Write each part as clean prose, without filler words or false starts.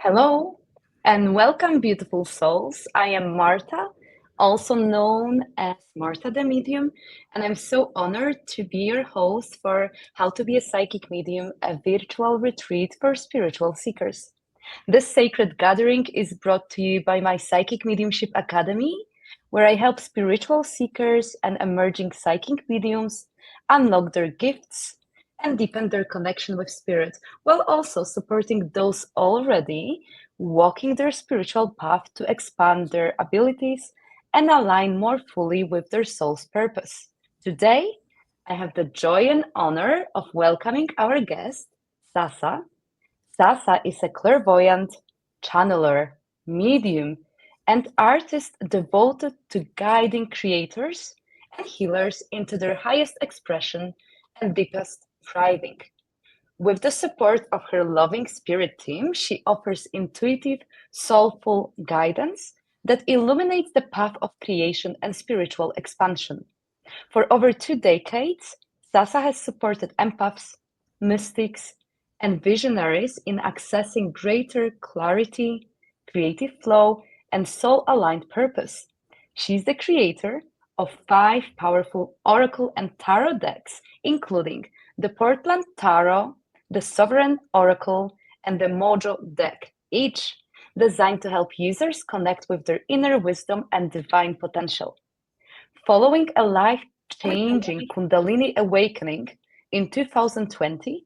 Hello and welcome, beautiful souls. I am Marta, also known as Marta the Medium, and I'm so honored to be your host for How to Be a Psychic Medium, a virtual retreat for spiritual seekers. This sacred gathering is brought to you by my Psychic Mediumship Academy, where I help spiritual seekers and emerging psychic mediums unlock their gifts and deepen their connection with spirit, while also supporting those already walking their spiritual path to expand their abilities and align more fully with their soul's purpose. Today, I have the joy and honor of welcoming our guest, Sasa. Sasa is a clairvoyant, channeler, medium, and artist devoted to guiding creators and healers into their highest expression and deepest thriving. With the support of her loving spirit team, she offers intuitive, soulful guidance that illuminates the path of creation and spiritual expansion. For over 2 decades, Sasa has supported empaths, mystics, and visionaries in accessing greater clarity, creative flow, and soul aligned purpose. She's the creator of 5 powerful oracle and tarot decks, including the Portland Tarot, the Sovereign Oracle, and the Mojo deck, each designed to help users connect with their inner wisdom and divine potential. Following a life-changing Kundalini awakening in 2020,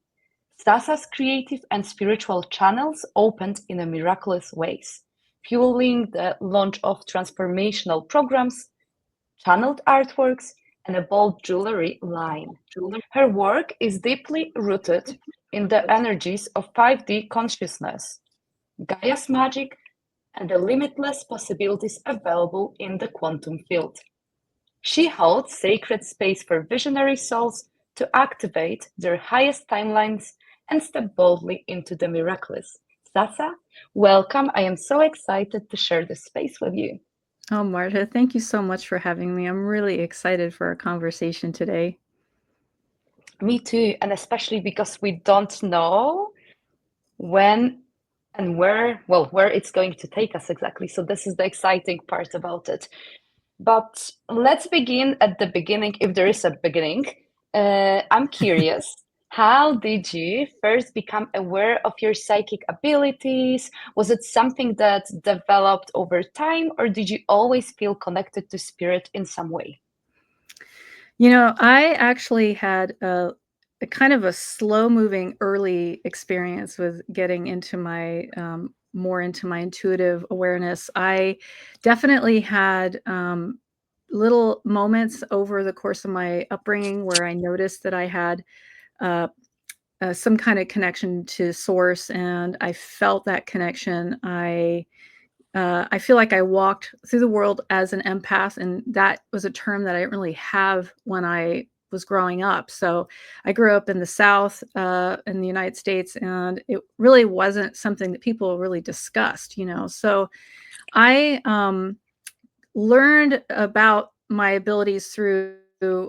Sasa's creative and spiritual channels opened in a miraculous ways, fueling the launch of transformational programs, channeled artworks, and a bold jewelry line. Her work is deeply rooted in the energies of 5D consciousness, Gaia's magic, and the limitless possibilities available in the quantum field. She holds sacred space for visionary souls to activate their highest timelines and step boldly into the miraculous. Sasa, welcome. I am so excited to share this space with you. Oh, Marta, thank you so much for having me. I'm really excited for our conversation today. Me too, and especially because we don't know when and where it's going to take us exactly. So this is the exciting part about it. But let's begin at the beginning, if there is a beginning. I'm curious, how did you first become aware of your psychic abilities? Was it something that developed over time, or did you always feel connected to spirit in some way? I actually had a kind of a slow-moving early experience with getting into my more into my intuitive awareness. I definitely had little moments over the course of my upbringing where I noticed that I had uh, some kind of connection to source, and I felt that connection. I feel like I walked through the world as an empath, and that was a term that I didn't really have when I was growing up. So I grew up in the South, in the United States, and it really wasn't something that people really discussed. So I learned about my abilities through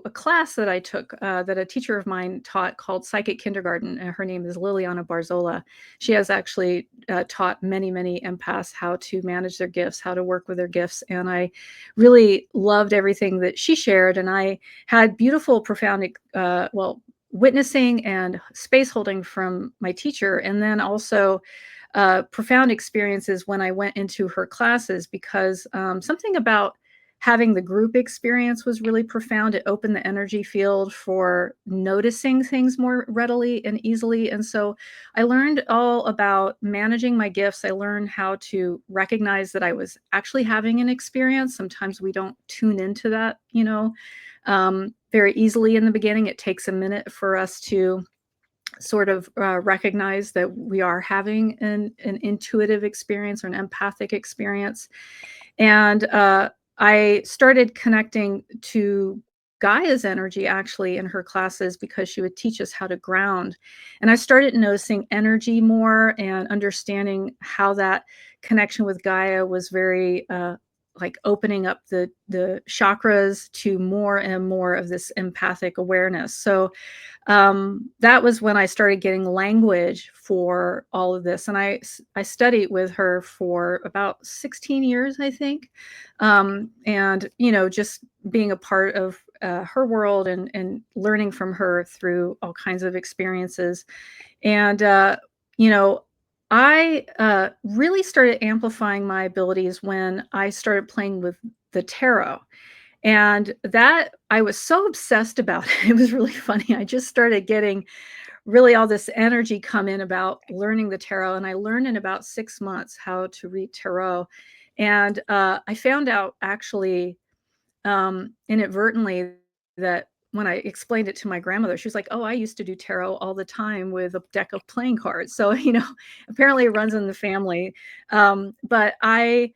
a class that I took that a teacher of mine taught called Psychic Kindergarten. Her name is Liliana Barzola. She has actually taught many, many empaths how to manage their gifts, how to work with their gifts. And I really loved everything that she shared. And I had beautiful, profound, witnessing and space holding from my teacher. And then also profound experiences when I went into her classes because something about having the group experience was really profound. It opened the energy field for noticing things more readily and easily. And so I learned all about managing my gifts. I learned how to recognize that I was actually having an experience. Sometimes we don't tune into that, very easily in the beginning. It takes a minute for us to sort of recognize that we are having an intuitive experience or an empathic experience. And I started connecting to Gaia's energy actually in her classes because she would teach us how to ground. And I started noticing energy more and understanding how that connection with Gaia was very like opening up the chakras to more and more of this empathic awareness. So that was when I started getting language for all of this. And I studied with her for about 16 years, I think. And, you know, just being a part of her world and learning from her through all kinds of experiences. And, you know, I really started amplifying my abilities when I started playing with the tarot. And that I was so obsessed about it. It was really funny. I just started getting really all this energy come in about learning the tarot. And I learned in about 6 months how to read tarot. And I found out actually inadvertently that when I explained it to my grandmother, she was like, "Oh, I used to do tarot all the time with a deck of playing cards." So, you know, apparently it runs in the family. But I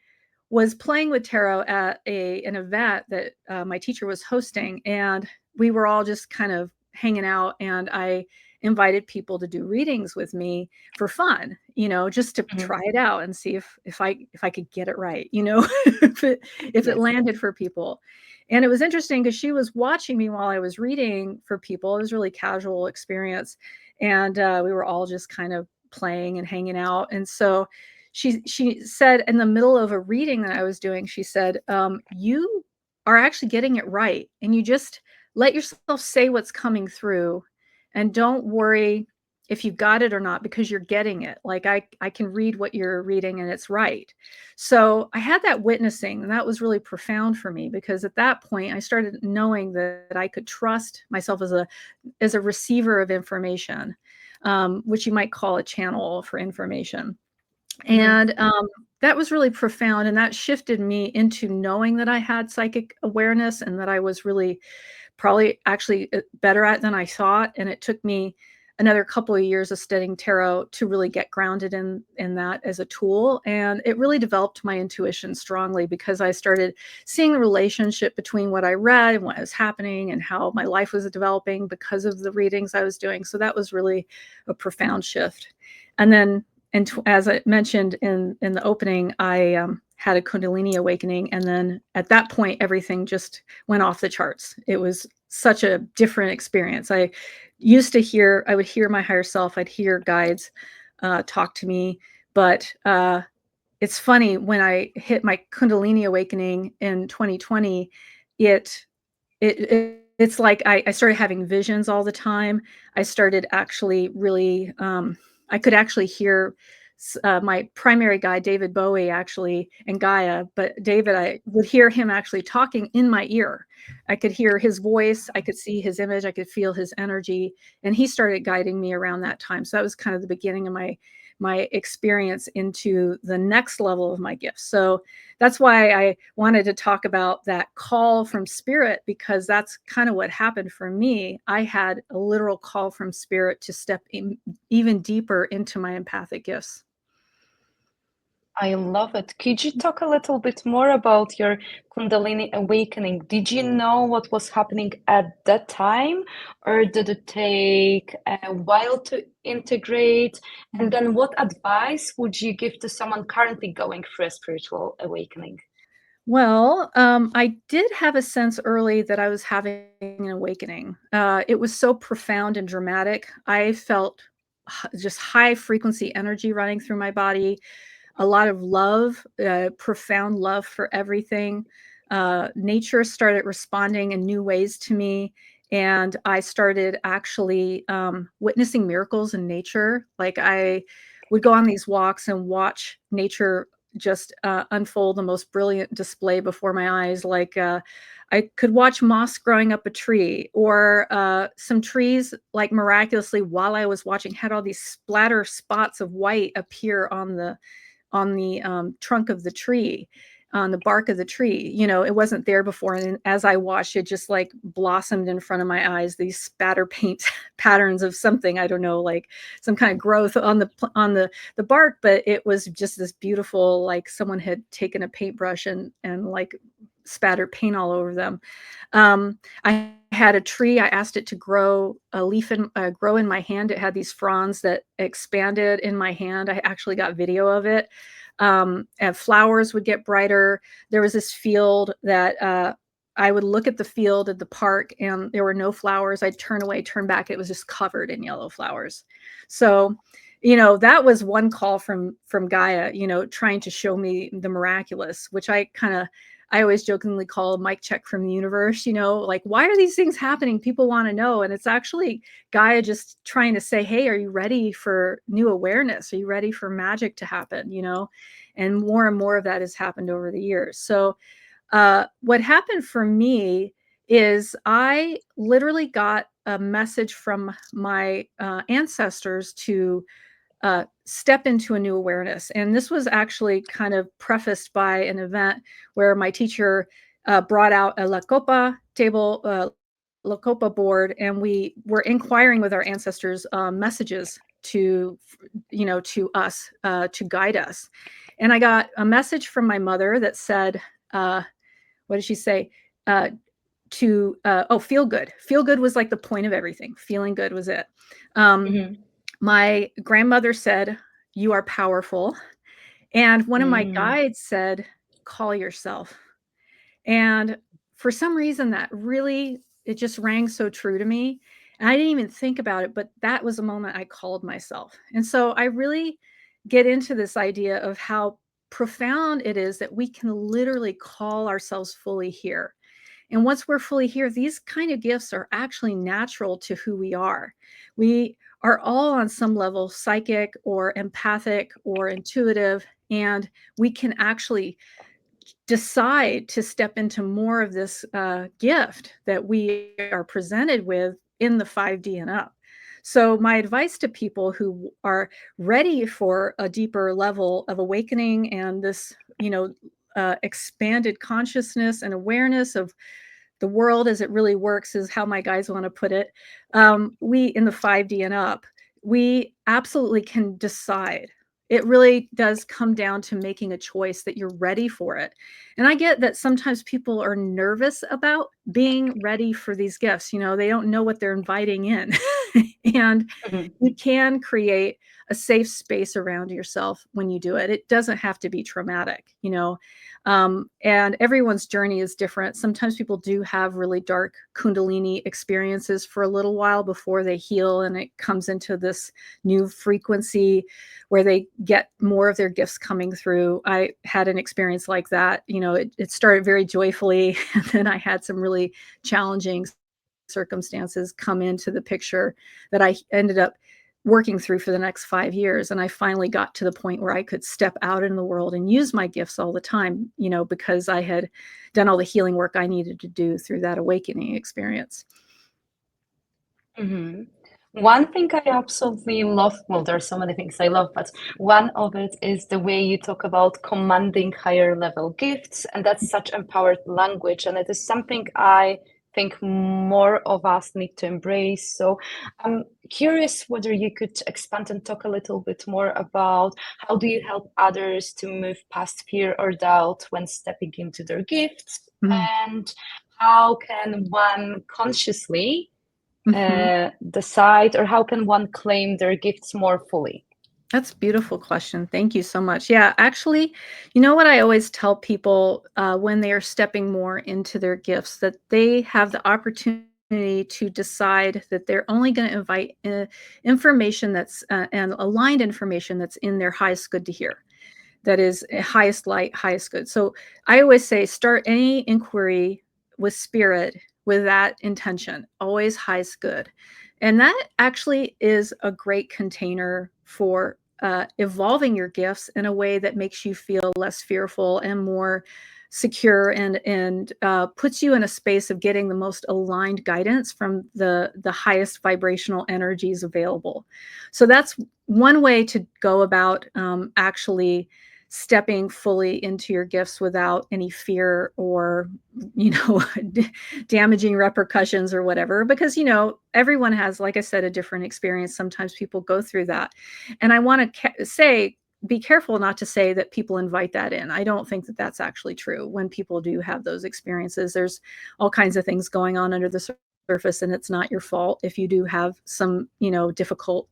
was playing with tarot at an event that my teacher was hosting, and we were all just kind of hanging out, and I invited people to do readings with me for fun, you know, just to Mhm. try it out and see if I could get it right, you know, if it Yes. landed for people. And it was interesting because she was watching me while I was reading for people. It was a really casual experience, and we were all just kind of playing and hanging out. And so she said in the middle of a reading that I was doing, she said, "You are actually getting it right, and you just let yourself say what's coming through, and don't worry if you got it or not because you're getting it. Like I can read what you're reading and it's right." So I had that witnessing, and that was really profound for me because at that point I started knowing that I could trust myself as a receiver of information, which you might call a channel for information. Mhm. And that was really profound, and that shifted me into knowing that I had psychic awareness and that I was really probably actually better at than I thought. And it took me another couple of years of studying tarot to really get grounded in that as a tool. And it really developed my intuition strongly because I started seeing the relationship between what I read and what was happening and how my life was developing because of the readings I was doing. So that was really a profound shift. And then, and as I mentioned in the opening, I had a Kundalini awakening, and then at that point, everything just went off the charts. It was such a different experience. I would hear my higher self, I'd hear guides talk to me, but it's funny when I hit my Kundalini awakening in 2020, it it's like I started having visions all the time. I started actually really, I could actually hear my primary guide, David Bowie, actually, and Gaia. But David, I would hear him actually talking in my ear. I could hear his voice. I could see his image. I could feel his energy. And he started guiding me around that time. So that was kind of the beginning of my experience into the next level of my gifts. So that's why I wanted to talk about that call from spirit, because that's kind of what happened for me. I had a literal call from spirit to step in even deeper into my empathic gifts. I love it. Could you talk a little bit more about your Kundalini awakening? Did you know what was happening at that time, or did it take a while to integrate? And then, what advice would you give to someone currently going through a spiritual awakening? Well, I did have a sense early that I was having an awakening. It was so profound and dramatic. I felt just high frequency energy running through my body, a lot of love, profound love for everything. Nature started responding in new ways to me. And I started actually witnessing miracles in nature. Like I would go on these walks and watch nature just unfold the most brilliant display before my eyes. Like I could watch moss growing up a tree, or some trees, like miraculously, while I was watching, had all these splatter spots of white appear on the trunk of the tree, on the bark of the tree. You know, it wasn't there before. And as I watched, it just like blossomed in front of my eyes, these spatter paint patterns of something, I don't know, like some kind of growth on the bark. But it was just this beautiful, like someone had taken a paintbrush and like spattered paint all over them. I had a tree. I asked it to grow a leaf and grow in my hand. It had these fronds that expanded in my hand. I actually got video of it. And flowers would get brighter. There was this field that I would look at the field at the park and there were no flowers. I'd turn away, turn back. It was just covered in yellow flowers. So, that was one call from Gaia, trying to show me the miraculous, which I always jokingly call a mic check from the universe, like, why are these things happening? People want to know. And it's actually Gaia just trying to say, hey, are you ready for new awareness? Are you ready for magic to happen? And more of that has happened over the years. So what happened for me is I literally got a message from my ancestors to step into a new awareness. And this was actually kind of prefaced by an event where my teacher brought out a La Copa table, La Copa board, and we were inquiring with our ancestors messages to us, to guide us. And I got a message from my mother that said, what did she say? Feel good. Feel good was like the point of everything. Feeling good was it. Mm-hmm. My grandmother said, you are powerful. And one of my Mm-hmm. guides said, call yourself. And for some reason it just rang so true to me. And I didn't even think about it, but that was a moment I called myself. And so I really get into this idea of how profound it is that we can literally call ourselves fully here. And once we're fully here, these kind of gifts are actually natural to who we are. We are all on some level psychic or empathic or intuitive, and we can actually decide to step into more of this gift that we are presented with in the 5D and up. So, my advice to people who are ready for a deeper level of awakening and this, expanded consciousness and awareness of the world as it really works, is how my guys want to put it. We in the 5D and up, we absolutely can decide. It really does come down to making a choice that you're ready for it. And I get that sometimes people are nervous about being ready for these gifts. They don't know what they're inviting in. And you can create a safe space around yourself when you do it. It doesn't have to be traumatic. And everyone's journey is different. Sometimes people do have really dark Kundalini experiences for a little while before they heal, and it comes into this new frequency where they get more of their gifts coming through. I had an experience like that. It started very joyfully, and then I had some really challenging circumstances come into the picture that I ended up working through for the next 5 years. And I finally got to the point where I could step out in the world and use my gifts all the time, because I had done all the healing work I needed to do through that awakening experience. Mm-hmm. One thing I absolutely love, well, there are so many things I love, but one of it is the way you talk about commanding higher level gifts. And that's such empowered language. And it is something I think more of us need to embrace. So I'm curious whether you could expand and talk a little bit more about how do you help others to move past fear or doubt when stepping into their gifts? Mm-hmm. And how can one consciously Mm-hmm. decide, or how can one claim their gifts more fully? That's a beautiful question. Thank you so much. Yeah, actually, you know what I always tell people when they are stepping more into their gifts, that they have the opportunity to decide that they're only going to invite information that's and aligned information that's in their highest good to hear. That is highest light, highest good. So I always say start any inquiry with spirit with that intention, always highest good. And that actually is a great container for evolving your gifts in a way that makes you feel less fearful and more secure, and puts you in a space of getting the most aligned guidance from the highest vibrational energies available. So that's one way to go about actually stepping fully into your gifts without any fear or damaging repercussions or whatever, because everyone has, like I said, a different experience. Sometimes people go through that, and I want to say, be careful not to say that people invite that in. I don't think that that's actually true. When people do have those experiences, there's all kinds of things going on under the surface, and it's not your fault if you do have some difficult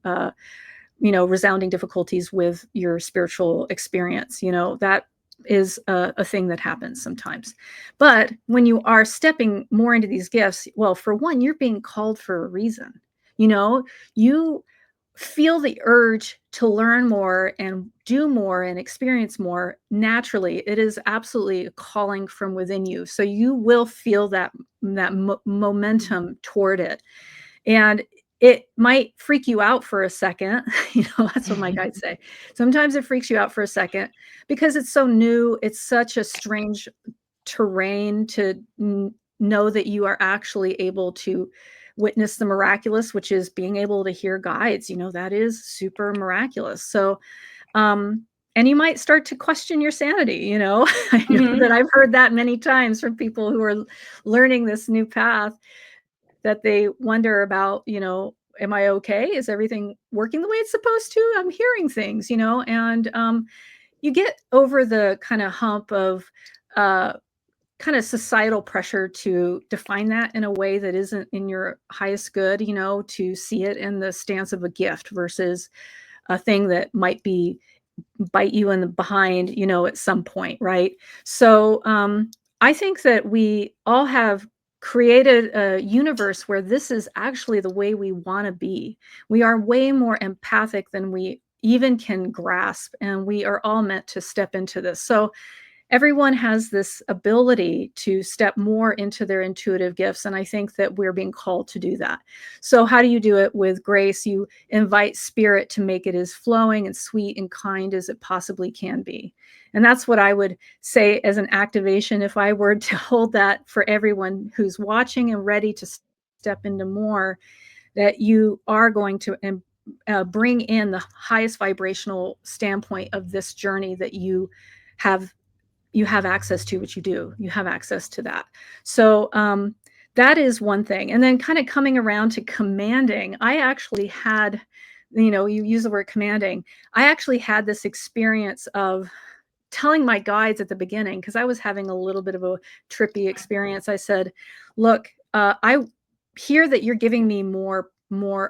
resounding difficulties with your spiritual experience. That is a thing that happens sometimes. But when you are stepping more into these gifts, well, for one, you're being called for a reason. You feel the urge to learn more and do more and experience more naturally. It is absolutely a calling from within you. So you will feel that momentum toward it. And it might freak you out for a second. That's what my guides say. Sometimes it freaks you out for a second because it's so new. It's such a strange terrain to know that you are actually able to witness the miraculous, which is being able to hear guides. That is super miraculous. So, and you might start to question your sanity. I know that I've heard that many times from people who are learning this new path, that they wonder about, am I okay? Is everything working the way it's supposed to? I'm hearing things, and you get over the kind of hump of kind of societal pressure to define that in a way that isn't in your highest good, to see it in the stance of a gift versus a thing that might be bite you in the behind, at some point, right? So I think that we all have created a universe where this is actually the way we want to be. We are way more empathic than we even can grasp, and we are all meant to step into this. So everyone has this ability to step more into their intuitive gifts. And I think that we're being called to do that. So how do you do it? With grace, you invite spirit to make it as flowing and sweet and kind as it possibly can be. And that's what I would say as an activation, if I were to hold that for everyone who's watching and ready to step into more, that you are going to bring in the highest vibrational standpoint of this journey that have access to. What you have access to that. So that is one thing. And then kind of coming around to commanding, I actually had, you use the word commanding, I actually had this experience of telling my guides at the beginning, because I was having a little bit of a trippy experience. I said, look, I hear that you're giving me more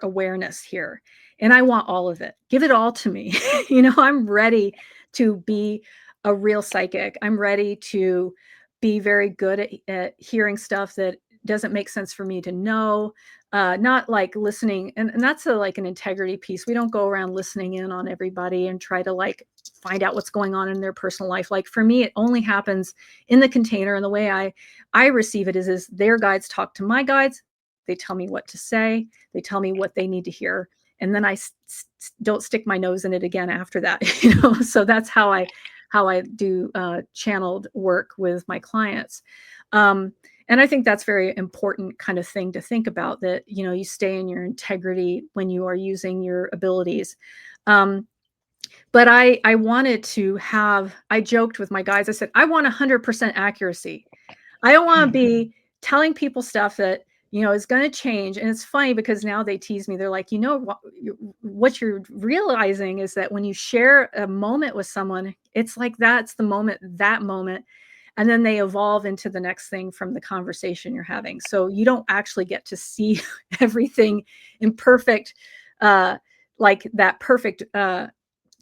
awareness here, and I want all of it. Give it all to me. I'm ready to be a real psychic. I'm ready to be very good at hearing stuff that doesn't make sense for me to know. Not like listening, and that's like an integrity piece. We don't go around listening in on everybody and try to like find out what's going on in their personal life. Like for me, it only happens in the container, and the way I receive it is their guides talk to my guides. They tell me what to say. They tell me what they need to hear, and then I don't stick my nose in it again after that. So that's how I do channeled work with my clients. And I think that's very important kind of thing to think about, that, you stay in your integrity when you are using your abilities. But I wanted to I joked with my guys. I said, I want 100% accuracy. I don't want to be telling people stuff that, is going to change. And it's funny because now they tease me. They're like, what you're realizing is that when you share a moment with someone, it's like that's the moment, that moment. And then they evolve into the next thing from the conversation you're having. So you don't actually get to see everything in perfect, like that perfect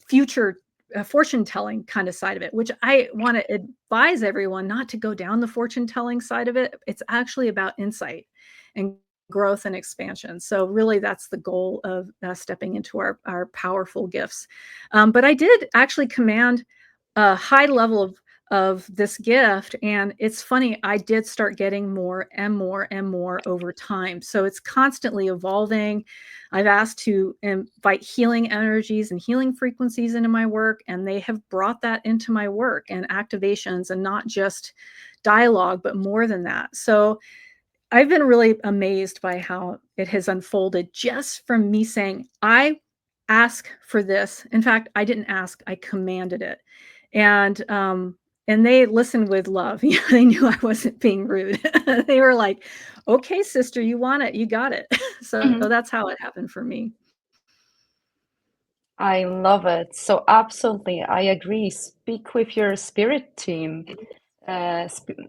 future fortune telling kind of side of it, which I want to advise everyone not to go down the fortune telling side of it. It's actually about insight and growth and expansion. So really that's the goal of stepping into our powerful gifts. But I did actually command a high level of this gift, and it's funny, I did start getting more and more and more over time. So it's constantly evolving. I've asked to invite healing energies and healing frequencies into my work, and they have brought that into my work and activations, and not just dialogue, but more than that. So I've been really amazed by how it has unfolded just from me saying, I ask for this. In fact, I didn't ask, I commanded it. And they listened with love. They knew I wasn't being rude. They were like, okay, sister, you want it, you got it. So that's how it happened for me. I love it. So absolutely, I agree. Speak with your spirit team.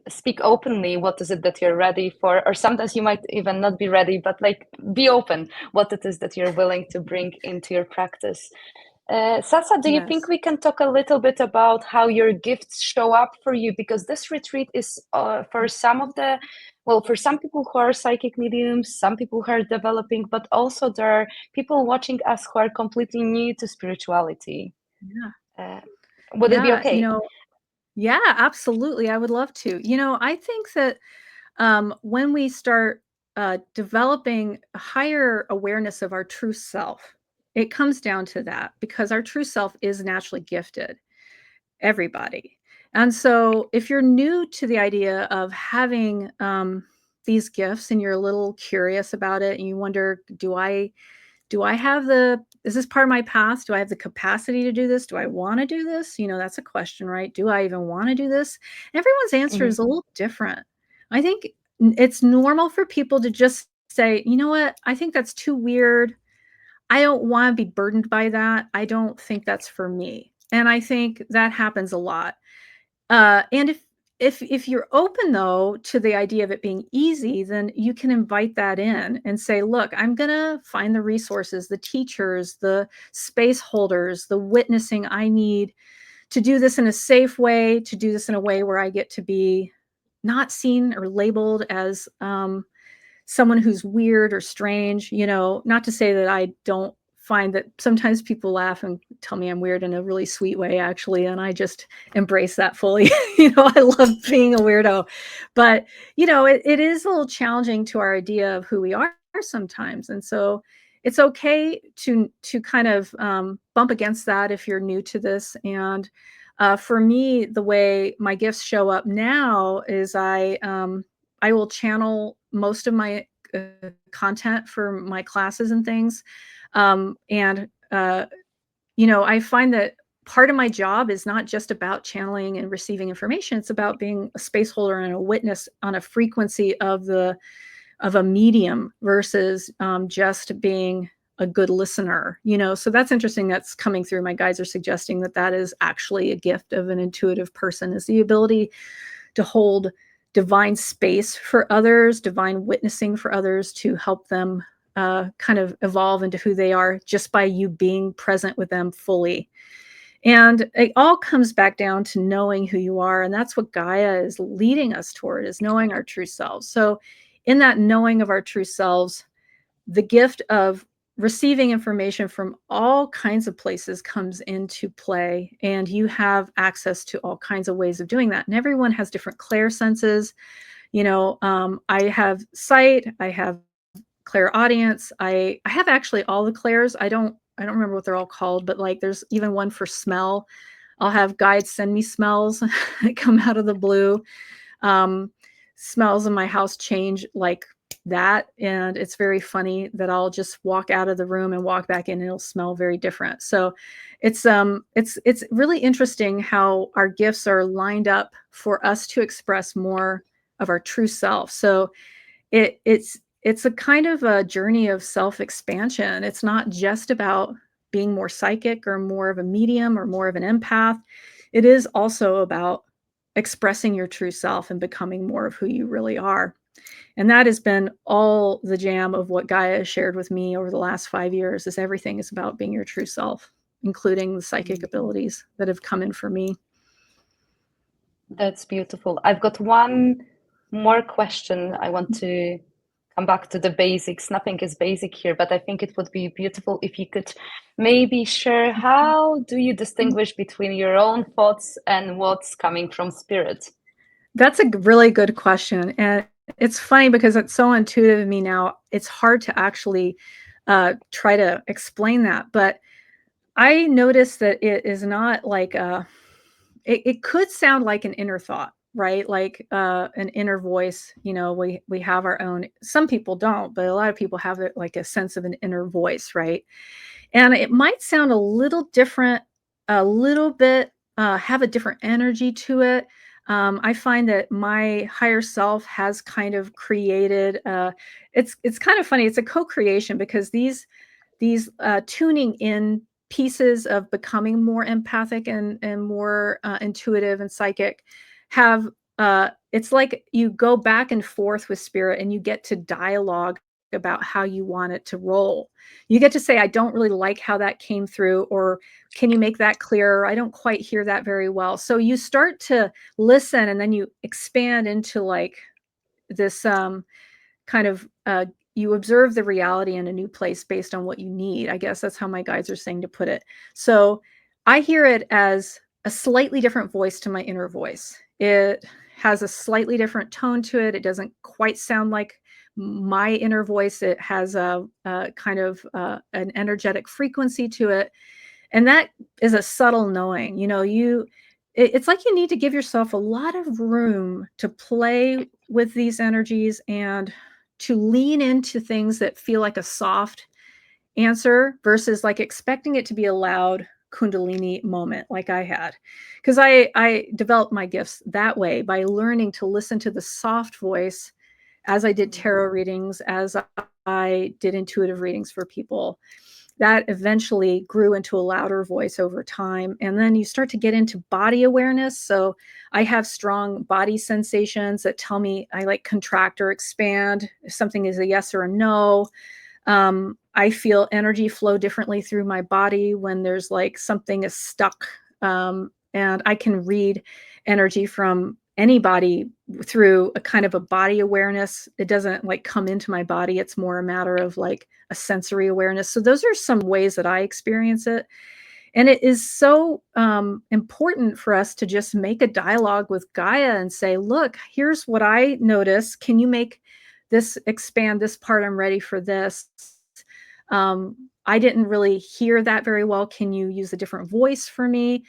speak openly what is it that you're ready for, or sometimes you might even not be ready, but like be open what it is that you're willing to bring into your practice. Sasa, do you think Yes. we can talk a little bit about how your gifts show up for you? Because this retreat is for some of the, well, for some people who are psychic mediums, some people who are developing, but also there are people watching us who are completely new to spirituality. Yeah. Uh, would it be Yeah. okay? Yeah, absolutely. I would love to. I think that when we start developing a higher awareness of our true self, it comes down to that because our true self is naturally gifted, everybody. And so if you're new to the idea of having these gifts and you're a little curious about it and you wonder, do I have is this part of my path? Do I have the capacity to do this? Do I want to do this? That's a question, right? Do I even want to do this? Everyone's answer Mhm. is a little different. I think it's normal for people to just say, you know what? I think that's too weird. I don't want to be burdened by that. I don't think that's for me. And I think that happens a lot. And if you're open though to the idea of it being easy, then you can invite that in and say, look, I'm gonna find the resources, the teachers, the space holders, the witnessing I need to do this in a safe way, to do this in a way where I get to be not seen or labeled as someone who's weird or strange, not to say that I don't find that sometimes people laugh and tell me I'm weird in a really sweet way, actually. And I just embrace that fully. I love being a weirdo, but it is a little challenging to our idea of who we are sometimes. And so it's okay to kind of bump against that if you're new to this. And for me, the way my gifts show up now is I will channel most of my content for my classes and things. And, I find that part of my job is not just about channeling and receiving information. It's about being a space holder and a witness on a frequency of a medium versus just being a good listener. So that's interesting. That's coming through. My guides are suggesting that that is actually a gift of an intuitive person, is the ability to hold divine space for others, divine witnessing for others, to help them kind of evolve into who they are just by you being present with them fully. And it all comes back down to knowing who you are. And that's what Gaia is leading us toward, is knowing our true selves. So in that knowing of our true selves, the gift of receiving information from all kinds of places comes into play, and you have access to all kinds of ways of doing that. And everyone has different clairsenses. I have sight, I have clairaudience, I have actually all the clairs. I don't remember what they're all called, but like there's even one for smell. I'll have guides send me smells that come out of the blue. um, Smells in my house change like that, and it's very funny that I'll just walk out of the room and walk back in and it'll smell very different. So it's really interesting how our gifts are lined up for us to express more of our true self. So it's a kind of a journey of self-expansion. It's not just about being more psychic or more of a medium or more of an empath. It is also about expressing your true self and becoming more of who you really are. And that has been all the jam of what Gaia has shared with me over the last 5 years. Is everything is about being your true self, including the psychic abilities that have come in for me. That's beautiful. I've got one more question. I want to come back to the basics. Nothing is basic here, but I think it would be beautiful if you could maybe share, how do you distinguish between your own thoughts and what's coming from spirit? That's a really good question. And it's funny because it's so intuitive to me now. It's hard to actually try to explain that. But I noticed that it is not like it could sound like an inner thought, right? Like an inner voice. We have our own. Some people don't, but a lot of people have it like a sense of an inner voice, right? And it might sound a little different, a little bit, have a different energy to it. I find that my higher self has kind of created. It's kind of funny. It's a co-creation because these tuning in pieces of becoming more empathic and more intuitive and psychic have it's like you go back and forth with spirit and you get to dialogue about how you want it to roll. You get to say, I don't really like how that came through, or can you make that clearer? I don't quite hear that very well. So you start to listen, and then you expand into like this kind of you observe the reality in a new place based on what you need. I guess that's how my guides are saying to put it. So I hear it as a slightly different voice to my inner voice. It has a slightly different tone to it. It doesn't quite sound like my inner voice. It has a kind of an energetic frequency to it, and that is a subtle knowing. You know, it's like you need to give yourself a lot of room to play with these energies and to lean into things that feel like a soft answer versus like expecting it to be a loud kundalini moment like I had. Because I developed my gifts that way, by learning to listen to the soft voice as I did tarot readings, as I did intuitive readings for people. That eventually grew into a louder voice over time. And then you start to get into body awareness. So I have strong body sensations that tell me I like contract or expand, if something is a yes or a no. I feel energy flow differently through my body when there's like something is stuck. And I can read energy from anybody through a kind of a body awareness. It doesn't like come into my body. It's more a matter of like a sensory awareness. So those are some ways that I experience it. And it is so important for us to just make a dialogue with Gaia and say, look, here's what I notice. Can you make this expand this part? I'm ready for this. I didn't really hear that very well. Can you use a different voice for me?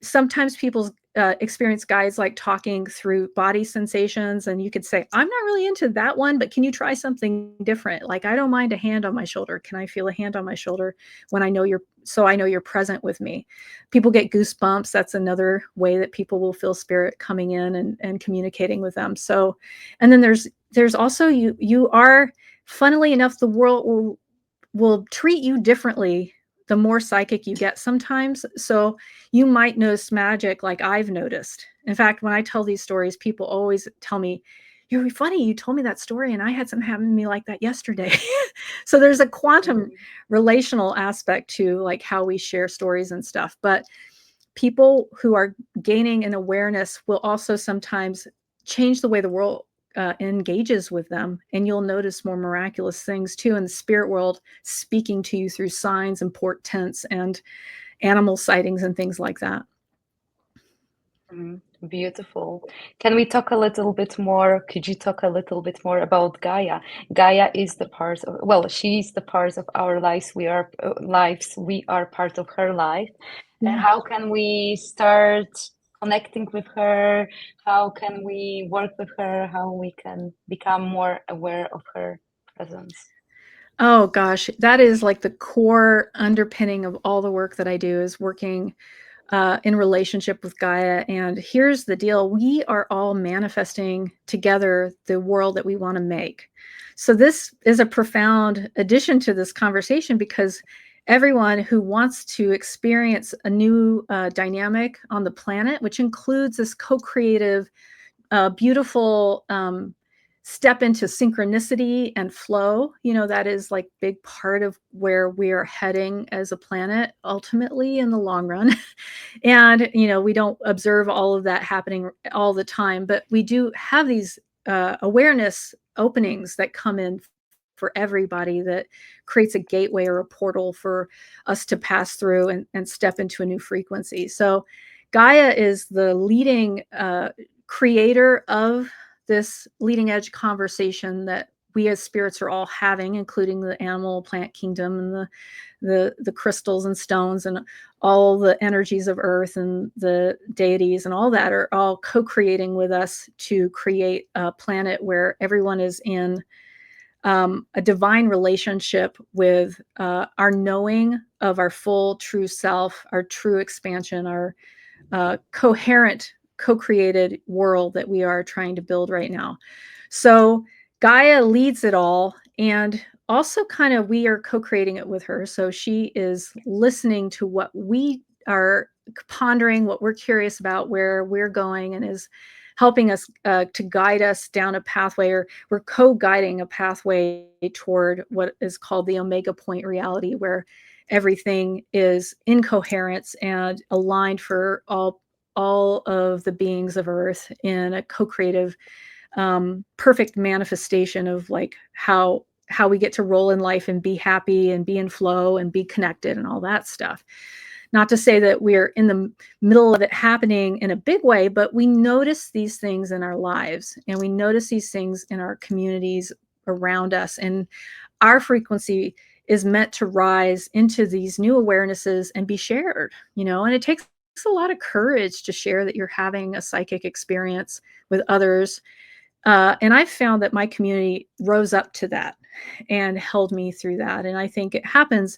Sometimes people experience guides like talking through body sensations, and you could say, I'm not really into that one, but can you try something different? Like, I don't mind a hand on my shoulder. Can I feel a hand on my shoulder when I know you're present with me? People get goosebumps. That's another way that people will feel spirit coming in and communicating with them. So, and then there's also you are, funnily enough, the world will treat you differently the more psychic you get sometimes. So you might notice magic like I've noticed. In fact, when I tell these stories, people always tell me, you're funny, you told me that story and I had something happen to me like that yesterday. So there's a quantum relational aspect to like how we share stories and stuff. But people who are gaining an awareness will also sometimes change the way the world engages with them, and you'll notice more miraculous things too in the spirit world, speaking to you through signs and portents and animal sightings and things like that. Beautiful. Can we talk a little bit more? Could you talk a little bit more about Gaia? Gaia is the part of, well, she's the part of our lives. We are part of her life. And Yeah. how can we start connecting with her? How can we work with her? How we can become more aware of her presence? Oh gosh, that is like the core underpinning of all the work that I do, is working in relationship with Gaia. And here's the deal: we are all manifesting together the world that we want to make. So, this is a profound addition to this conversation, because everyone who wants to experience a new dynamic on the planet, which includes this co creative, beautiful step into synchronicity and flow, that is like big part of where we are heading as a planet ultimately in the long run. And we don't observe all of that happening all the time, but we do have these awareness openings that come in for everybody, that creates a gateway or a portal for us to pass through and step into a new frequency. So Gaia is the leading creator of this leading edge conversation that we as spirits are all having, including the animal plant kingdom and the crystals and stones and all the energies of earth and the deities and all that are all co-creating with us to create a planet where everyone is in a divine relationship with our knowing of our full true self, our true expansion, our coherent, co-created world that we are trying to build right now. So Gaia leads it all, and also kind of we are co-creating it with her. So she is listening to what we are pondering, what we're curious about, where we're going, and is helping us to guide us down a pathway, or we're co-guiding a pathway toward what is called the Omega Point reality, where everything is in coherence and aligned for all of the beings of Earth in a co-creative, perfect manifestation of like how we get to roll in life and be happy and be in flow and be connected and all that stuff. Not to say that we're in the middle of it happening in a big way, but we notice these things in our lives, and we notice these things in our communities around us. And our frequency is meant to rise into these new awarenesses and be shared, and it takes a lot of courage to share that you're having a psychic experience with others. And I've found that my community rose up to that and held me through that. And I think it happens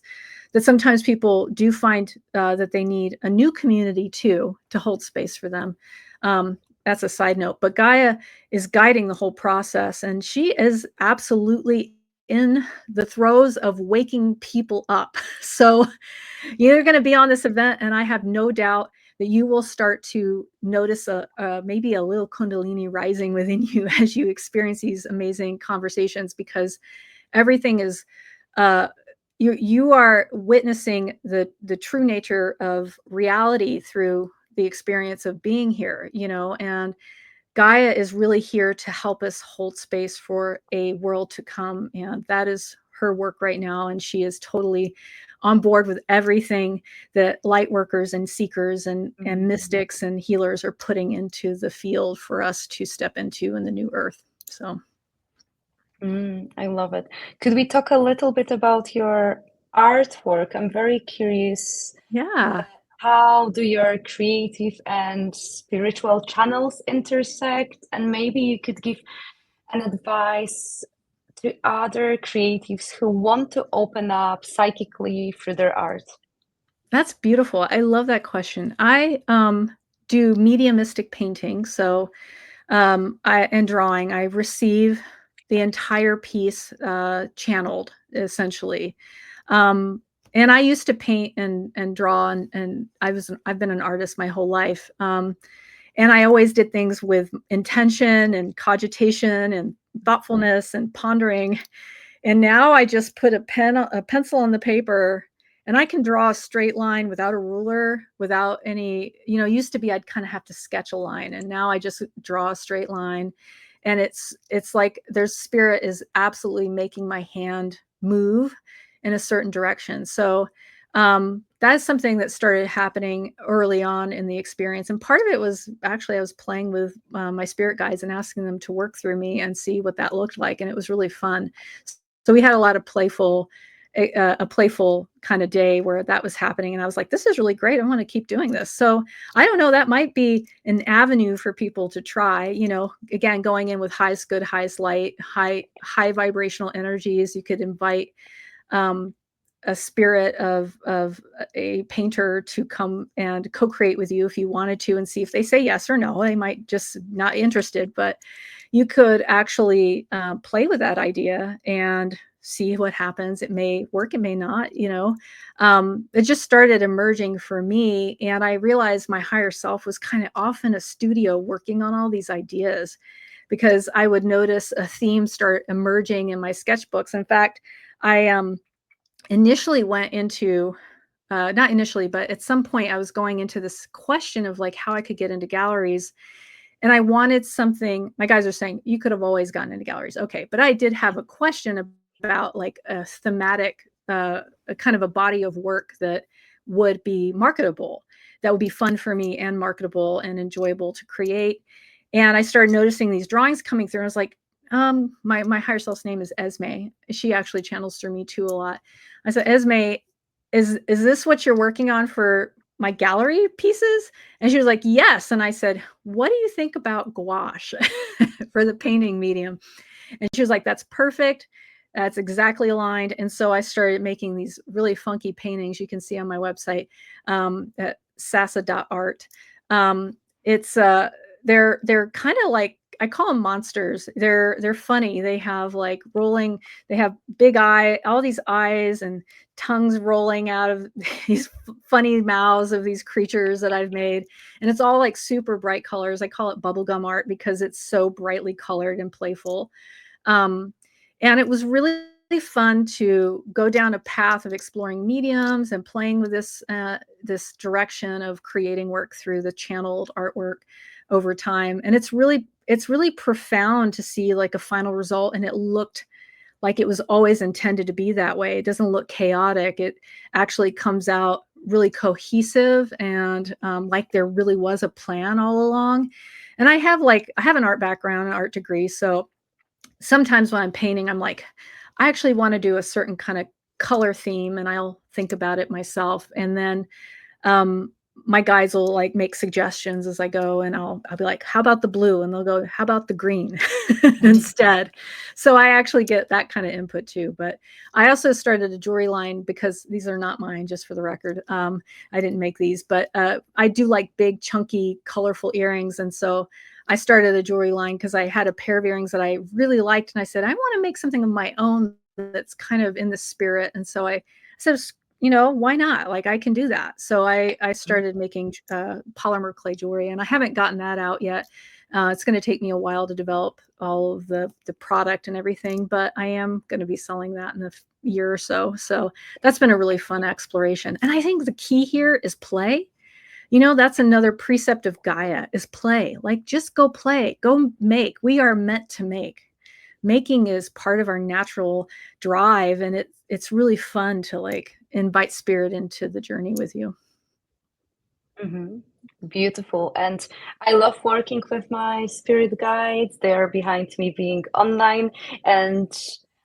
that sometimes people do find that they need a new community too to hold space for them. That's a side note, but Gaia is guiding the whole process, and she is absolutely in the throes of waking people up. So you're going to be on this event, and I have no doubt that you will start to notice maybe a little Kundalini rising within you as you experience these amazing conversations, because everything is you are witnessing the true nature of reality through the experience of being here, and Gaia is really here to help us hold space for a world to come. And that is her work right now. And she is totally on board with everything that light workers and seekers and mystics and healers are putting into the field for us to step into in the new earth. So. I love it. Could we talk a little bit about your artwork? I'm very curious. Yeah. How do your creative and spiritual channels intersect? And maybe you could give an advice to other creatives who want to open up psychically through their art. That's beautiful. I love that question. I do mediumistic painting, so and drawing. I receive the entire piece channeled, essentially. And I used to paint and draw, and I've been an artist my whole life. And I always did things with intention and cogitation and thoughtfulness and pondering. And now I just put a pencil on the paper, and I can draw a straight line without a ruler, without any, used to be I'd kind of have to sketch a line, and now I just draw a straight line. And it's like there's spirit is absolutely making my hand move in a certain direction. So that's something that started happening early on in the experience. And part of it was actually I was playing with my spirit guides and asking them to work through me and see what that looked like. And it was really fun. So we had a lot of a playful kind of day where that was happening. And I was like, this is really great. I want to keep doing this. So I don't know, that might be an avenue for people to try, again, going in with highest good, highest light, high vibrational energies. You could invite a spirit of a painter to come and co-create with you if you wanted to, and see if they say yes or no. They might just not interested, but you could actually play with that idea and see what happens. It may work, it may not, it just started emerging for me. And I realized my higher self was kind of off in a studio working on all these ideas, because I would notice a theme start emerging in my sketchbooks. In fact, I initially went into not initially, but at some point I was going into this question of like how I could get into galleries. And I wanted something, my guys are saying, you could have always gotten into galleries. Okay. But I did have a question about like a thematic, a kind of a body of work that would be marketable, that would be fun for me and marketable and enjoyable to create. And I started noticing these drawings coming through. And I was like, my higher self's name is Esme. She actually channels through me too a lot. I said, Esme, is this what you're working on for my gallery pieces? And she was like, yes. And I said, what do you think about gouache for the painting medium? And she was like, that's perfect. That's exactly aligned. And so I started making these really funky paintings you can see on my website at sasa.art. It's they're kind of like I call them monsters. They're funny. They have like rolling, they have big eye, all these eyes and tongues rolling out of these funny mouths of these creatures that I've made. And it's all like super bright colors. I call it bubblegum art because it's so brightly colored and playful. Um, and it was really fun to go down a path of exploring mediums and playing with this direction of creating work through the channeled artwork over time. And it's really profound to see like a final result, and it looked like it was always intended to be that way. It doesn't look chaotic. It actually comes out really cohesive and like there really was a plan all along. And I have an art background, an art degree, so sometimes when I'm painting, I'm like, I actually want to do a certain kind of color theme, and I'll think about it myself. And then um, my guides will like make suggestions as I go, and I'll be like, how about the blue? And they'll go, how about the green instead? So I actually get that kind of input too. But I also started a jewelry line because these are not mine, just for the record. I didn't make these, but I do like big, chunky, colorful earrings. And so I started a jewelry line because I had a pair of earrings that I really liked. And I said, I want to make something of my own that's kind of in the spirit. And so I said, why not? Like I can do that. So I started making polymer clay jewelry, and I haven't gotten that out yet. It's going to take me a while to develop all of the product and everything, but I am going to be selling that in a year or so. So that's been a really fun exploration. And I think the key here is play. That's another precept of Gaia is play. Like just go play, go make. We are meant to make. Making is part of our natural drive, and it's really fun to like invite spirit into the journey with you. Mhm. Beautiful. And I love working with my spirit guides. They're behind me being online. And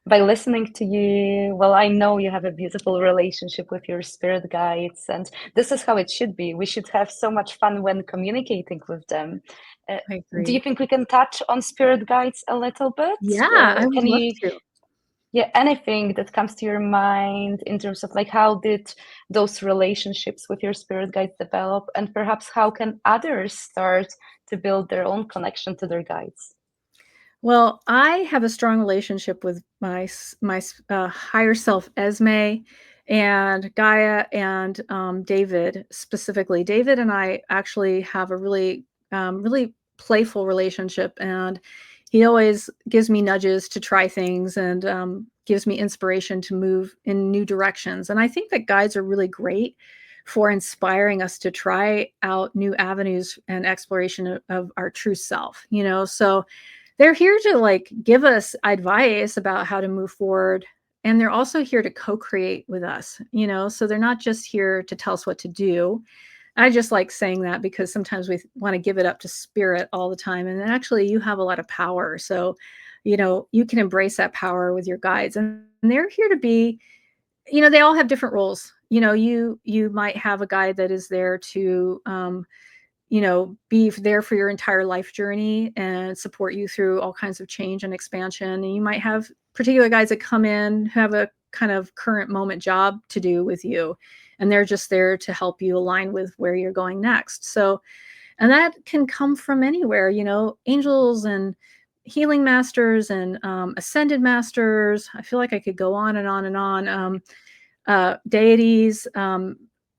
by listening to you, well, I know you have a beautiful relationship with your spirit guides. And this is how it should be. We should have so much fun when communicating with them. Uh, I do you agree. think we can touch on spirit guides a little bit? Yeah, I would Can love you to. yeah, anything that comes to your mind in terms of like how did those relationships with your spirit guides develop, and perhaps how can others start to build their own connection to their guides? Well, I have a strong relationship with my higher self, Esme, and Gaia, and David specifically. David and I actually have a really playful relationship, and he always gives me nudges to try things and gives me inspiration to move in new directions. And I think that guides are really great for inspiring us to try out new avenues and exploration of our true self. So they're here to like give us advice about how to move forward, and they're also here to co-create with us, so they're not just here to tell us what to do. I just like saying that because sometimes we want to give it up to spirit all the time, and actually you have a lot of power. So you can embrace that power with your guides, and they're here to be, they all have different roles. You might have a guide that is there to be there for your entire life journey and support you through all kinds of change and expansion. And you might have particular guys that come in who have a kind of current moment job to do with you. And they're just there to help you align with where you're going next. So, and that can come from anywhere, angels and healing masters and ascended masters. I feel like I could go on and on and on. Deities,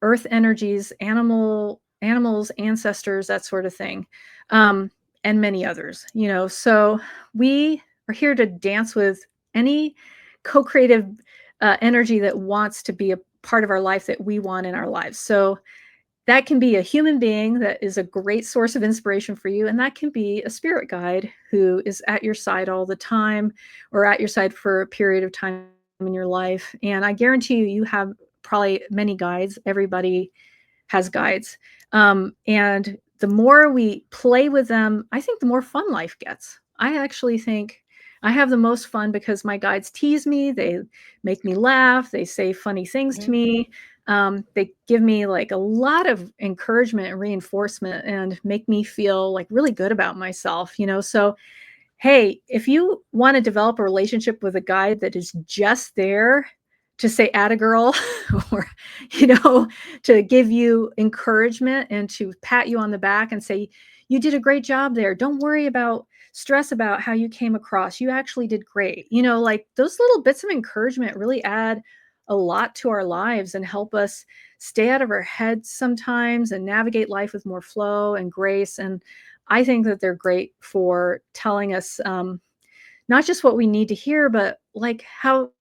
earth energies, animals, ancestors, that sort of thing, and many others. So we are here to dance with any co-creative energy that wants to be a part of our life that we want in our lives. So that can be a human being that is a great source of inspiration for you, and that can be a spirit guide who is at your side all the time or at your side for a period of time in your life. And I guarantee you, you have probably many guides. Everybody has guides. And the more we play with them, I think the more fun life gets. I actually think I have the most fun because my guides tease me, they make me laugh, they say funny things to Mhm. me. They give me like a lot of encouragement and reinforcement and make me feel like really good about myself. So hey, if you want to develop a relationship with a guide that is just there to say "atta girl," or, you know, to give you encouragement and to pat you on the back and say, "You did a great job there. Don't worry about stress about how you came across. You actually did great." You know, like those little bits of encouragement really add a lot to our lives and help us stay out of our heads sometimes and navigate life with more flow and grace. And I think that they're great for telling us not just what we need to hear, but like how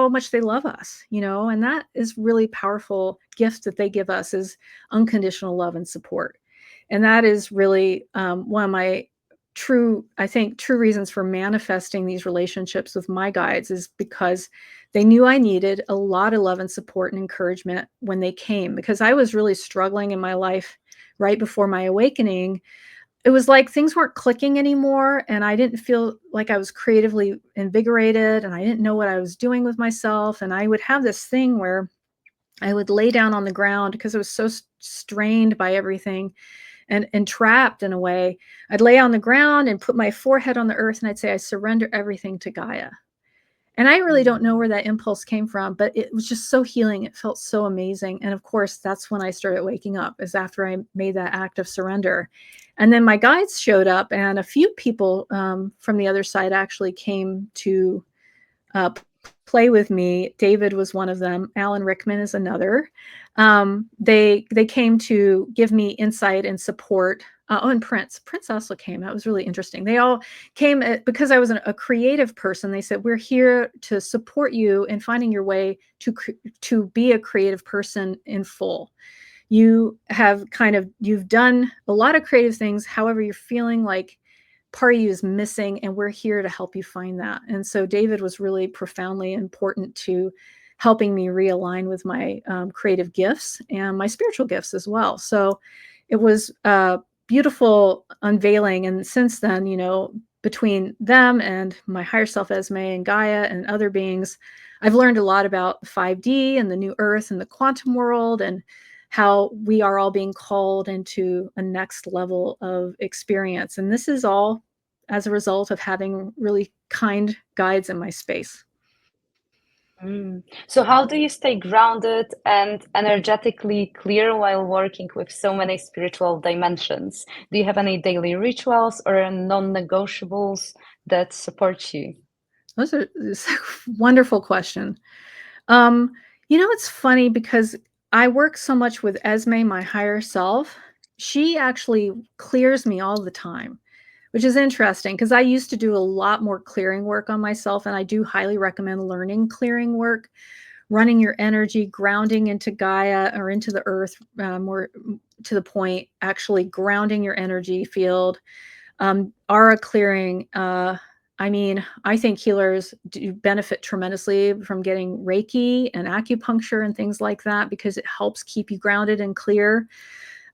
much they love us, you know, and that is really powerful gift that they give us is unconditional love and support. And that is really one of my I think, true reasons for manifesting these relationships with my guides is because they knew I needed a lot of love and support and encouragement when they came, because I was really struggling in my life right before my awakening. It was like things weren't clicking anymore, and I didn't feel like I was creatively invigorated, and I didn't know what I was doing with myself. And I would have this thing where I would lay down on the ground because I was so strained by everything and trapped in a way. I'd lay on the ground and put my forehead on the earth, and I'd say, "I surrender everything to Gaia." And I really don't know where that impulse came from, but it was just so healing. It felt so amazing. And of course, that's when I started waking up, is after I made that act of surrender. And then my guides showed up, and a few people from the other side actually came to play with me. David was one of them. Alan Rickman is another. They came to give me insight and support. Oh, and Prince also came. That was really interesting. They all came because I was a creative person. They said, "We're here to support you in finding your way to be a creative person in full. You've done a lot of creative things. However, you're feeling like part of you is missing, and we're here to help you find that." And so David was really profoundly important to helping me realign with my creative gifts and my spiritual gifts as well. So it was a beautiful unveiling. And since then, you know, between them and my higher self, Esme, and Gaia and other beings, I've learned a lot about 5D and the new earth and the quantum world, and how we are all being called into a next level of experience. And this is all as a result of having really kind guides in my space. So how do you stay grounded and energetically clear while working with so many spiritual dimensions? Do you have any daily rituals or non-negotiables that support you? It's a wonderful question. Um, you know, it's funny because I work so much with Esme, my higher self. She actually clears me all the time, which is interesting because I used to do a lot more clearing work on myself. And I do highly recommend learning clearing work, running your energy, grounding into Gaia or into the earth, more to the point, actually grounding your energy field, aura clearing. I mean, I think healers do benefit tremendously from getting Reiki and acupuncture and things like that because it helps keep you grounded and clear.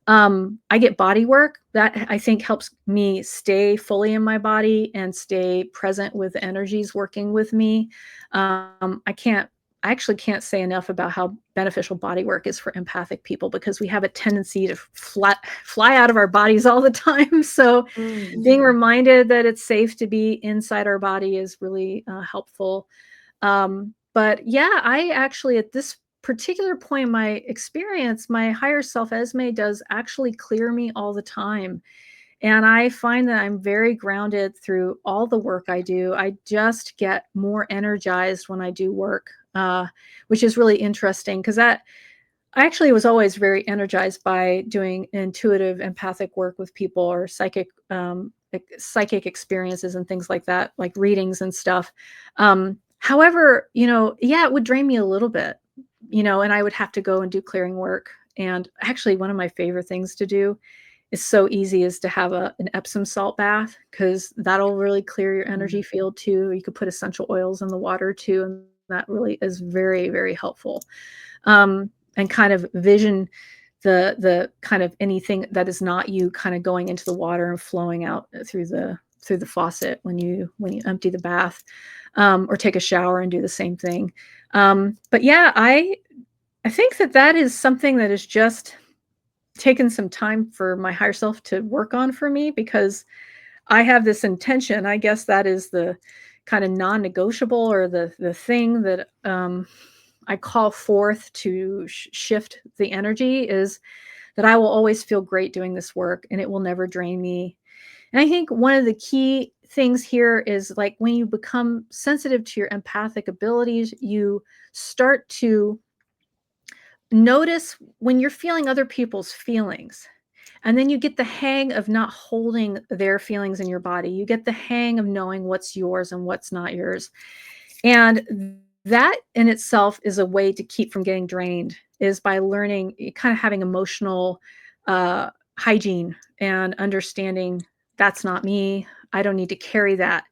I get body work that I think helps me stay fully in my body and stay present with the energies working with me. I actually can't say enough about how beneficial body work is for empathic people because we have a tendency to fly out of our bodies all the time. So being reminded that it's safe to be inside our body is really helpful. But yeah, I actually, at this particular point in my experience, my higher self Esme does actually clear me all the time. And I find that I'm very grounded through all the work I do. I just get more energized when I do work, which is really interesting because that I actually was always very energized by doing intuitive empathic work with people or psychic experiences and things like that, like readings and stuff. However, you know, yeah, it would drain me a little bit, you know, and I would have to go and do clearing work. And actually, one of my favorite things to do is so easy is to have an Epsom salt bath because that'll really clear your energy field too. You could put essential oils in the water too, and that really is very, very helpful. And kind of vision the kind of anything that is not you kind of going into the water and flowing out through the faucet when you empty the bath, or take a shower and do the same thing. But yeah, I think that is something that is just taken some time for my higher self to work on for me because I have this intention. I guess that is the kind of non-negotiable or the thing that I call forth to shift the energy is that I will always feel great doing this work and it will never drain me. And I think one of the key things here is like when you become sensitive to your empathic abilities, you start to notice when you're feeling other people's feelings. And then you get the hang of not holding their feelings in your body. You get the hang of knowing what's yours and what's not yours. And that in itself is a way to keep from getting drained, is by learning, kind of having emotional hygiene and understanding that's not me. I don't need to carry that,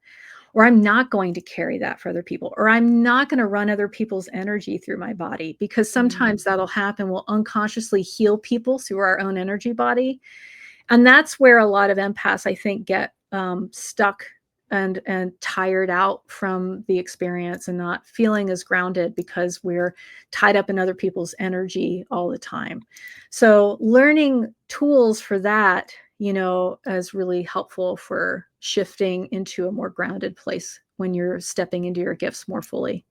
or I'm not going to carry that for other people, or I'm not going to run other people's energy through my body, because sometimes that'll happen. We'll unconsciously heal people through our own energy body. And that's where a lot of empaths, I think, get stuck and tired out from the experience and not feeling as grounded, because we're tied up in other people's energy all the time. So learning tools for that, is really helpful for shifting into a more grounded place when you're stepping into your gifts more fully.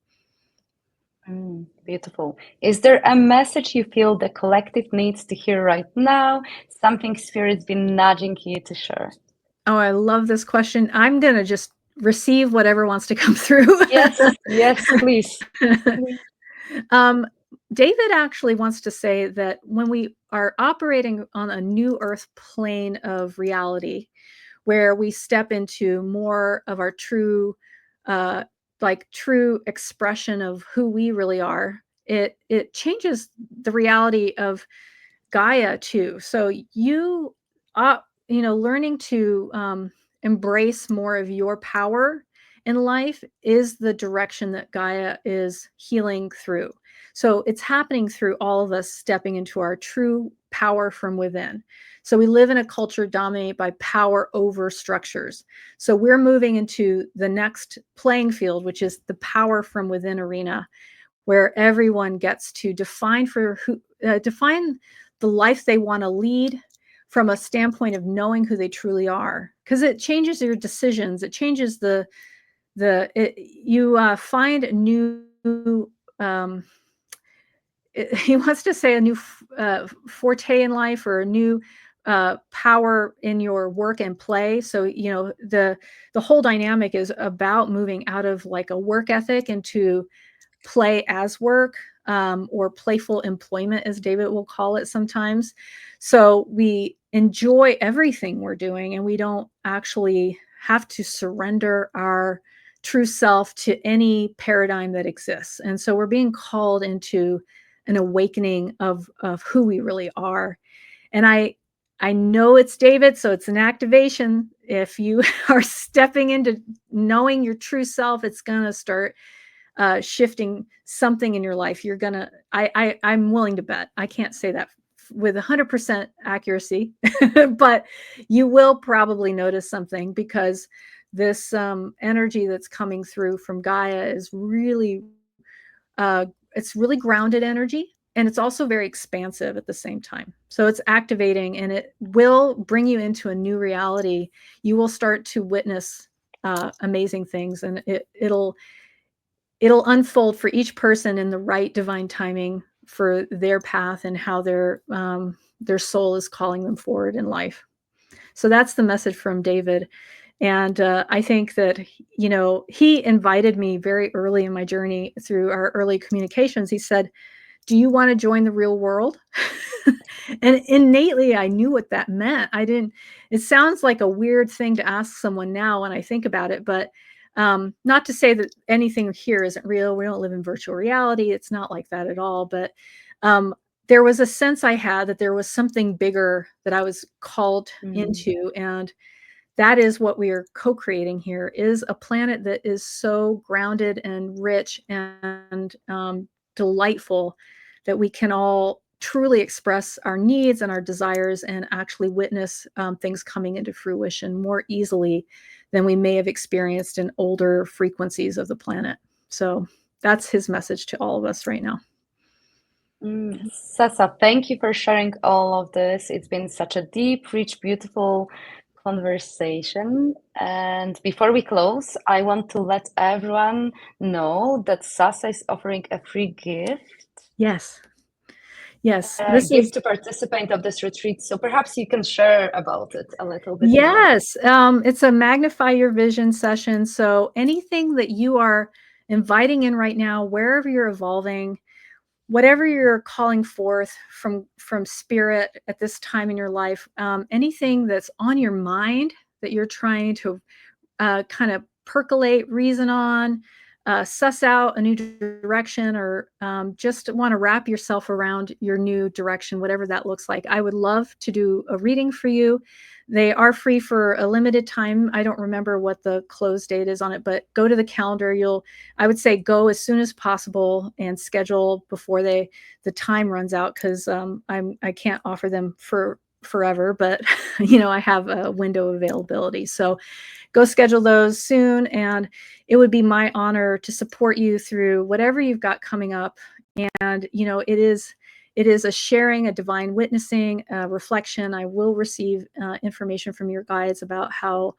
Beautiful. Is there a message you feel the collective needs to hear right now? Something Spirit's been nudging you to share? Oh, I love this question. I'm going to just receive whatever wants to come through. Yes, please. David actually wants to say that when we are operating on a new earth plane of reality, where we step into more of our true, true expression of who we really are, it changes the reality of Gaia too. So learning to embrace more of your power in life is the direction that Gaia is healing through. So it's happening through all of us stepping into our true power from within. So we live in a culture dominated by power over structures. So we're moving into the next playing field, which is the power from within arena, where everyone gets to define the life they want to lead from a standpoint of knowing who they truly are, because it changes your decisions. It changes you find new he wants to say a new forte in life, or a new power in your work and play. So the whole dynamic is about moving out of like a work ethic into play as work, or playful employment, as David will call it sometimes. So we enjoy everything we're doing, and we don't actually have to surrender our true self to any paradigm that exists. And so we're being called into an awakening of who we really are. And I know it's David, so it's an activation. If you are stepping into knowing your true self, it's going to start shifting something in your life. You're gonna, I'm willing to bet, I can't say that with 100% accuracy, but you will probably notice something, because this energy that's coming through from Gaia is really, it's really grounded energy. And it's also very expansive at the same time. So it's activating, and it will bring you into a new reality. You will start to witness amazing things, and it'll unfold for each person in the right divine timing for their path and how their soul is calling them forward in life. So that's the message from David. And I think that, he invited me very early in my journey through our early communications. He said, "Do you want to join the real world?" And innately, I knew what that meant. It sounds like a weird thing to ask someone now when I think about it, but not to say that anything here isn't real. We don't live in virtual reality. It's not like that at all. But there was a sense I had that there was something bigger that I was called into. And that is what we are co-creating here, is a planet that is so grounded and rich and delightful that we can all truly express our needs and our desires and actually witness things coming into fruition more easily than we may have experienced in older frequencies of the planet. So that's his message to all of us right now. Sasa, thank you for sharing all of this. It's been such a deep, rich, beautiful conversation. And before we close, I want to let everyone know that Sasa is offering a free gift. Yes. Yes. A This gift is to participant of this retreat. So perhaps you can share about it a little bit more. Yes, it's a magnify your vision session. So anything that you are inviting in right now, wherever you're evolving, whatever you're calling forth from spirit at this time in your life, anything that's on your mind that you're trying to kind of percolate, reason on, suss out a new direction, or just want to wrap yourself around your new direction, whatever that looks like. I would love to do a reading for you. They are free for a limited time. I don't remember what the close date is on it, but go to the calendar. I would say go as soon as possible and schedule before the time runs out, because I can't offer them for forever, but I have a window of availability. So go schedule those soon. And it would be my honor to support you through whatever you've got coming up. And, it is a sharing, a divine witnessing, a reflection. I will receive information from your guides about how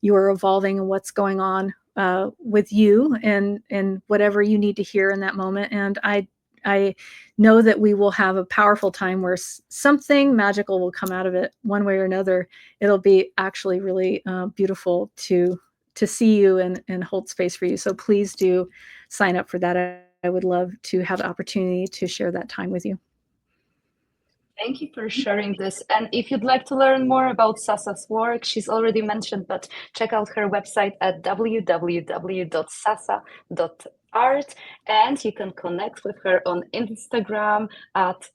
you are evolving and what's going on with you, and whatever you need to hear in that moment. And I know that we will have a powerful time where something magical will come out of it one way or another. It'll be actually really beautiful to see you and hold space for you. So please do sign up for that. I would love to have the opportunity to share that time with you. Thank you for sharing this. And if you'd like to learn more about Sasa's work, she's already mentioned, but check out her website at www.sasa.art, and you can connect with her on Instagram at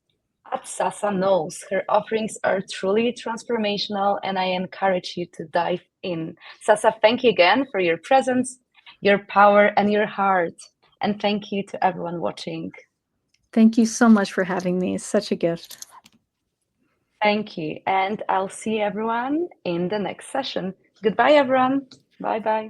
Sasa Knows. Her offerings are truly transformational, and I encourage you to dive in. Sasa, thank you again for your presence, your power, and your heart. And thank you to everyone watching. Thank you so much for having me. It's such a gift. Thank you. And I'll see everyone in the next session. Goodbye, everyone. Bye bye.